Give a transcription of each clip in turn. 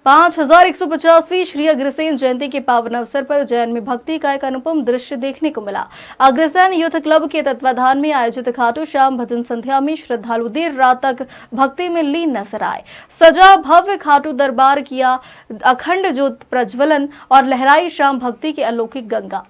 5150वीं श्री अग्रसेन जयंती के पावन अवसर पर उज्जैन में भक्ति का एक अनुपम दृश्य देखने को मिला। अग्रसेन यूथ क्लब के तत्वाधान में आयोजित खाटू श्याम भजन संध्या में श्रद्धालु देर रात तक भक्ति में लीन नजर आए। सजा भव्य खाटू दरबार किया अखंड ज्योत प्रज्वलन और लहराई शाम भक्ति की अलौकिक गंगा।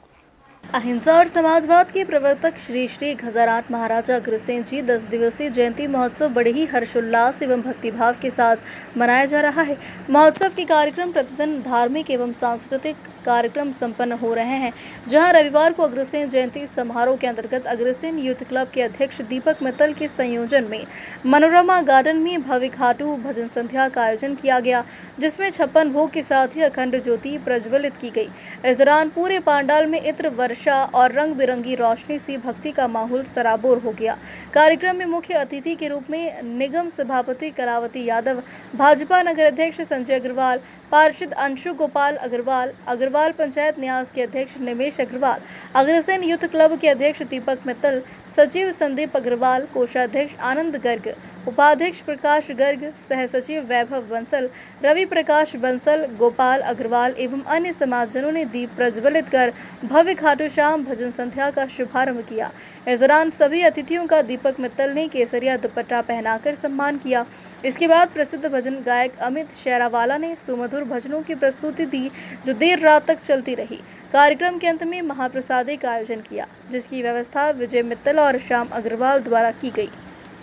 अहिंसा और समाजवाद के प्रवर्तक श्री श्री घजाराट महाराजा अग्रसेन जी 10 दिवसीय जयंती महोत्सव बड़े ही हर्षोल्लास एवं भक्तिभाव के साथ मनाया जा रहा है। महोत्सव के कार्यक्रम प्रतिदिन धार्मिक एवं सांस्कृतिक कार्यक्रम संपन्न हो रहे हैं, जहां रविवार को अग्रसेन जयंती समारोह के अंतर्गत अग्रसेन यूथ क्लब के अध्यक्ष दीपक मित्तल के संयोजन में मनोरमा गार्डन में भव्य खाटू भजन संध्या का आयोजन किया गया, जिसमें 56 भोग के साथ ही अखंड ज्योति प्रज्वलित की गई। इस दौरान पूरे पांडाल में इत्र वर्षा और रंग बिरंगी रोशनी से भक्ति का माहौल सराबोर हो गया। कार्यक्रम में मुख्य अतिथि के रूप में निगम सभापति कलावती यादव, भाजपा नगर अध्यक्ष संजय अग्रवाल, पार्षद अंशु गोपाल अग्रवाल पंचायत न्यास के अध्यक्ष निमेश अग्रवाल, अग्रसेन यूथ क्लब के अध्यक्ष दीपक मित्तल, सचिव संदीप अग्रवाल, कोषाध्यक्ष आनंद गर्ग, उपाध्यक्ष प्रकाश गर्ग, सह सचिव वैभव बंसल, रवि प्रकाश बंसल, गोपाल अग्रवाल एवं अन्य समाजजनों ने दीप प्रज्वलित कर भव्य खाटू श्याम भजन संध्या का शुभारंभ किया। इस दौरान सभी अतिथियों का दीपक मित्तल ने केसरिया दुपट्टा पहनाकर सम्मान किया। इसके बाद प्रसिद्ध भजन गायक अमित शेरावाला ने सुमधुर भजनों की प्रस्तुति दी, जो देर रात तक चलती रही। कार्यक्रम के अंत में महाप्रसादी का आयोजन किया, जिसकी व्यवस्था विजय मित्तल और श्याम अग्रवाल द्वारा की गई।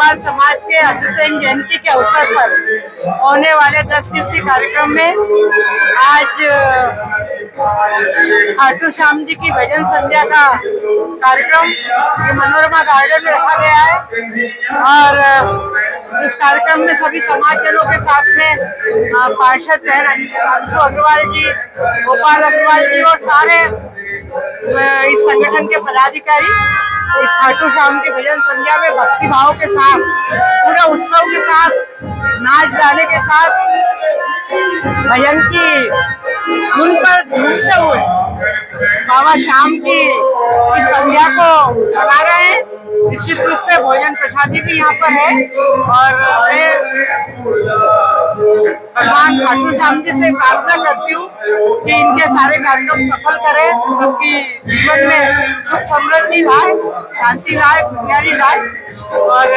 समाज के अग्रसेन जयंती के अवसर पर होने वाले 10 दिवसीय कार्यक्रम में आज खाटू श्याम जी की भजन संध्या का कार्यक्रम ये मनोरमा गार्डन में रखा गया है और इस कार्यक्रम में सभी समाजजनों के साथ में पार्षद अंशु अग्रवाल जी, गोपाल अग्रवाल जी और सारे इस संगठन के पदाधिकारी इस खाटू श्याम के भजन संध्या में भक्ति भाव के साथ, पूरे उत्सव के साथ, नाच गाने के साथ भजन की धुन पर झूमते हुए बाबा श्याम की इस संध्या को लगा रहे हैं। निश्चित रूप से भोजन प्रसादी भी यहाँ पर है और मैं भगवान खाटू श्याम जी से प्रार्थना करती हूँ कि इनके सारे कार्यक्रम सफल करें, सबकी जीवन में सुख समृद्धि लाए, शांति लाए, खुशहाली लाए और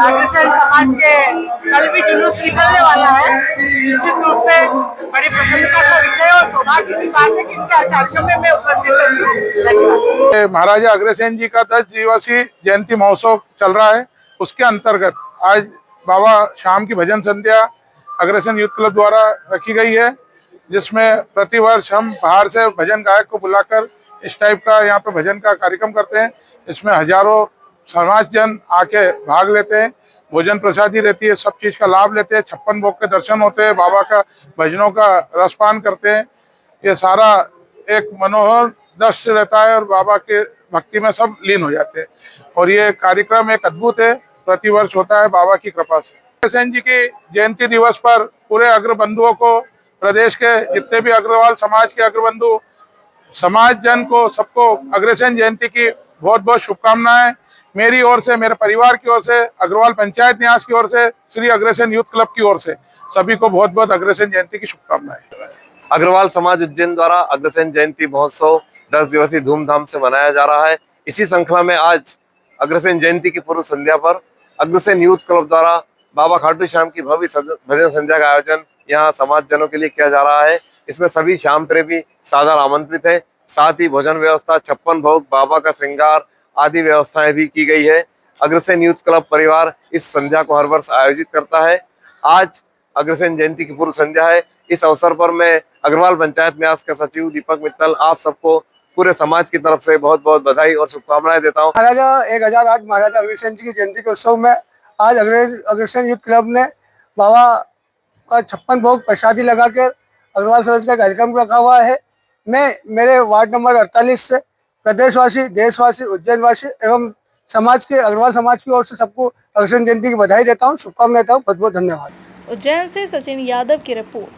अग्रसेन समाज के कल भी जुलूस निकलने वाला है। निश्चित रूप से बड़ी प्रसन्नता का विषय और सौभाग्य की बात है कि इनके कार्यक्रम में मैं उपस्थित रही हूँ। महाराजा अग्रसेन जी का 10 दिवसीय जयंती महोत्सव चल रहा है, उसके अंतर्गत आज बाबा श्याम की भजन संध्या अग्रसेन यूथ क्लब द्वारा रखी गई है, जिसमें प्रतिवर्ष हम बाहर से भजन गायक को बुलाकर इस टाइप का यहाँ पे भजन का कार्यक्रम करते हैं। इसमें हजारों समाजजन आके भाग लेते हैं, भोजन प्रसादी रहती है, सब चीज का लाभ लेते हैं, 56 भोग के दर्शन होते हैं, बाबा का भजनों का रसपान करते हैं। ये सारा एक मनोहर दृश्य रहता है और बाबा के भक्ति में सब लीन हो जाते हैं और ये कार्यक्रम एक अद्भुत है, प्रतिवर्ष होता है बाबा की कृपा से। अग्रसेन जी की जयंती दिवस पर पूरे अग्रबंधुओं को, प्रदेश के जितने भी अग्रवाल समाज के अग्रबंधु, समाज जन को, सबको अग्रसेन जयंती की बहुत बहुत शुभकामनाएं। मेरी ओर से, मेरे परिवार की ओर से, अग्रवाल पंचायत न्यास की ओर से, श्री अग्रसेन यूथ क्लब की ओर से सभी को बहुत बहुत अग्रसेन जयंती की शुभकामनाएं। अग्रवाल समाज उज्जैन द्वारा अग्रसेन जयंती महोत्सव 10 दिवसीय धूमधाम से मनाया जा रहा है। इसी श्रृंखला में आज अग्रसेन जयंती की पूर्व संध्या पर अग्रसेन यूथ क्लब द्वारा बाबा खाटू श्याम की भव्य भजन संध्या का आयोजन यहाँ समाज जनों के लिए किया जा रहा है। इसमें सभी श्याम प्रेमी सादर आमंत्रित है। साथ ही भोजन व्यवस्था, 56 भोग, बाबा का श्रृंगार आदि व्यवस्थाएं भी की गई है। अग्रसेन यूथ क्लब परिवार इस संध्या को हर वर्ष आयोजित करता है। आज अग्रसेन जयंती की पूर्व संध्या है। इस अवसर पर मैं अग्रवाल पंचायत न्यास का सचिव दीपक मित्तल आप सबको पूरे समाज की तरफ से बहुत बहुत बधाई और शुभकामनाएं देता हूँ। महाराजा 1008 महाराजा अग्रसेन जी की जयंती के उत्सव में आज अग्रसेन यूथ क्लब ने बाबा का 56 भोग प्रसादी लगाकर अग्रवाल समाज का कार्यक्रम रखा हुआ है। मैं मेरे वार्ड नंबर 48 से प्रदेशवासी, देशवासी, उज्जैनवासी एवं समाज के, अग्रवाल समाज की ओर से सबको अग्रसेन जयंती की बधाई देता हूँ, शुभकामनाएं देता हूँ। बहुत बहुत धन्यवाद। उज्जैन से सचिन यादव की रिपोर्ट।